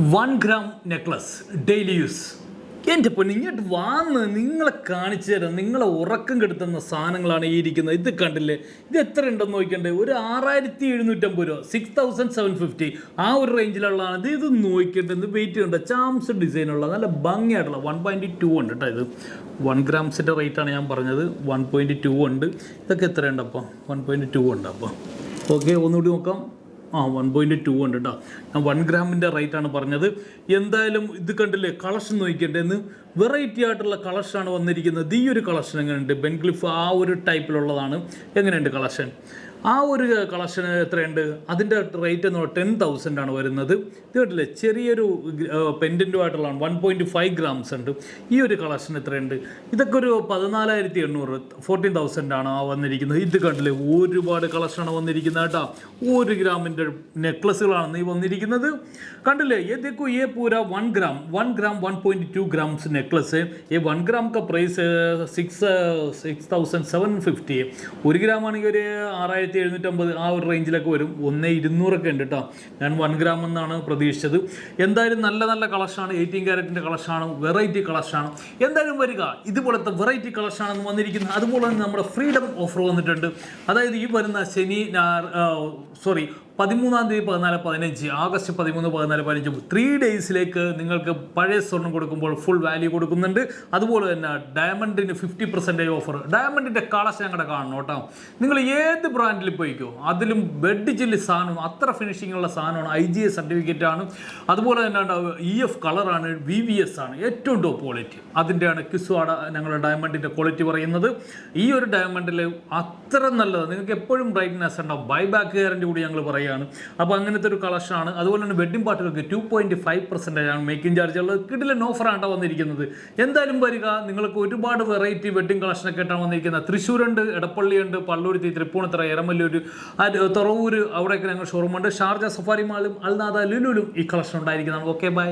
1 gram necklace daily use. എൻ്റെ പൊന്നു ഇങ്ങോട്ട് വന്ന് നിങ്ങളെ കാണിച്ചു തരാം. നിങ്ങളെ ഉറക്കം കെടുത്തുന്ന സാധനങ്ങളാണ് ഈ ഇരിക്കുന്നത്. ഇത് കണ്ടില്ലേ, ഇത് എത്ര ഉണ്ടെന്ന് നോക്കണ്ടേ? ഒരു 6750 രൂപ, 6750 ആ ഒരു റേഞ്ചിലുള്ളതാണ്. ഇത് നോക്കിയിട്ട് ഇത് വെയിറ്റ് ഉണ്ട്, ചാംസ് ഡിസൈനുള്ള നല്ല ഭംഗിയായിട്ടുള്ള 1.2 ഉണ്ട് കേട്ടോ. ഇത് 1 ഗ്രാംസിൻ്റെ റേറ്റാണ് ഞാൻ പറഞ്ഞത്. 1.2 ഉണ്ട്. ഇതൊക്കെ എത്രയുണ്ട് അപ്പോൾ? 1.2 ഉണ്ട്. അപ്പോൾ ഓക്കെ, ഒന്നുകൂടി നോക്കാം. 1.2 ഉണ്ട് കേട്ടോ. ഞാൻ 1 ഗ്രാമിൻ്റെ റേറ്റാണ് പറഞ്ഞത്. എന്തായാലും ഇത് കണ്ടില്ലേ, കളക്ഷൻ നോക്കിയിട്ടേന്ന് വെറൈറ്റി ആയിട്ടുള്ള കളക്ഷനാണ് വന്നിരിക്കുന്നത്. ഈ ഒരു കളക്ഷൻ എങ്ങനെയുണ്ട്? ബെൻഗ്ലിഫ് ആ ഒരു ടൈപ്പിലുള്ളതാണ്. എങ്ങനെയുണ്ട് കളക്ഷൻ? ആ ഒരു കളക്ഷന് എത്രയുണ്ട്? അതിൻ്റെ റേറ്റ് എന്ന് പറഞ്ഞാൽ 10,000 ആണ് വരുന്നത്. ഇത് കേട്ടില്ലേ, ചെറിയൊരു പെൻഡൻറ്റുമായിട്ടുള്ളതാണ്. 1.5 ഗ്രാംസ് ഉണ്ട്. ഈ ഒരു കളക്ഷൻ എത്രയുണ്ട്? ഇതൊക്കെ ഒരു 14,800, 14,000 ആണ് വന്നിരിക്കുന്നത്. ഇത് കണ്ടില്ലേ, ഒരുപാട് കളക്ഷനാണ് വന്നിരിക്കുന്നത് കേട്ടോ. 1 ഗ്രാമിൻ്റെ നെക്ലസുകളാണ് ഈ വന്നിരിക്കുന്നത്. കണ്ടില്ലേ, ये देखो ये पूरा 1 ग्राम 1.2 ग्राम्स नेकलेस है. ये 1 ग्राम का प्राइस 6,750 है. 1 ഗ്രാം ആണെങ്കിൽ ഒരു 6,750 ആ ഒരു റേഞ്ചിലൊക്കെ വരും. 1,200 ഉണ്ട് കേട്ടോ. ഞാൻ 1 ഗ്രാം എന്നാണ് പ്രതീക്ഷിച്ചത്. എന്തായാലും നല്ല നല്ല കളക്ഷനാണ്. 18 ക്യാരറ്റിൻ്റെ കളക്ഷനാണ്, വെറൈറ്റി കളക്ഷനാണ്. എന്തായാലും വരിക, ഇതുപോലത്തെ വെറൈറ്റി കളക്ഷനാണ് വന്നിരിക്കുന്നത്. അതുപോലെ തന്നെ നമ്മുടെ ഫ്രീഡം ഓഫർ വന്നിട്ടുണ്ട്. അതായത് ഈ വരുന്ന 13-ാം തീയതി 14-15 ആഗസ്റ്റ് 13-14-15 3 ഡേയ്സിലേക്ക് നിങ്ങൾക്ക് പഴയ സ്വർണ്ണം കൊടുക്കുമ്പോൾ ഫുൾ വാല്യൂ കൊടുക്കുന്നുണ്ട്. അതുപോലെ തന്നെ ഡയമണ്ടിന് 50% ഓഫർ. ഡയമണ്ടിൻ്റെ കളക്ഷൻ ഞങ്ങളുടെ കാണണം കേട്ടോ. നിങ്ങൾ ഏത് ബ്രാൻഡിൽ പോയിക്കോ, അതിലും ബെഡ് ചില്ലി സാധനം, അത്ര ഫിനിഷിങ്ങുള്ള സാധനമാണ്. IGA സർട്ടിഫിക്കറ്റ് ആണ്. അതുപോലെ തന്നെ EF കളറാണ്, VVS ആണ്, ഏറ്റവും ടോപ്പ് ക്വാളിറ്റി. അതിൻ്റെയാണ് കിസ്വാട ഞങ്ങളുടെ ഡയമണ്ടിൻ്റെ ക്വാളിറ്റി പറയുന്നത്. ഈ ഒരു ഡയമണ്ടിൽ അത്ര നല്ലത്, നിങ്ങൾക്ക് എപ്പോഴും ബ്രൈറ്റ്നെസ് ഉണ്ടാവും. ബൈബാക്ക് ഗ്യാരണ്ടി കൂടി ഞങ്ങൾ പറയുക. അപ്പോൾ അങ്ങനത്തെ ഒരു കളക്ഷനാണ്. അതുപോലെ തന്നെ വെഡ്ഡിംഗ് പാർട്ടികൾക്ക് 2.5% ആണ് മേക്കിംഗ് ചാർജ് ഉള്ളത്. കിടിലൻ ഓഫറാണ് വന്നിരിക്കുന്നത്. എന്തായാലും വരിക, നിങ്ങൾക്ക് ഒരുപാട് വെറൈറ്റി വെഡ്ഡിംഗ് കളക്ഷനൊക്കെ ആയിട്ടാണ് വന്നിരിക്കുന്നത്. തൃശ്ശൂരുണ്ട്, എടപ്പള്ളിയുണ്ട്, പള്ളുരുത്തി, തൃപ്പൂണിത്തറ, എരമല്ലൂർ, തുറവൂർ, അവിടെയൊക്കെ ഞങ്ങൾ ഷോറൂമുണ്ട്. ഷാർജ സഫാരി മാളും അൽനാദ ലുലുലും ഈ കളക്ഷൻ ഉണ്ടായിരിക്കുന്നതാണ്. Okay, by.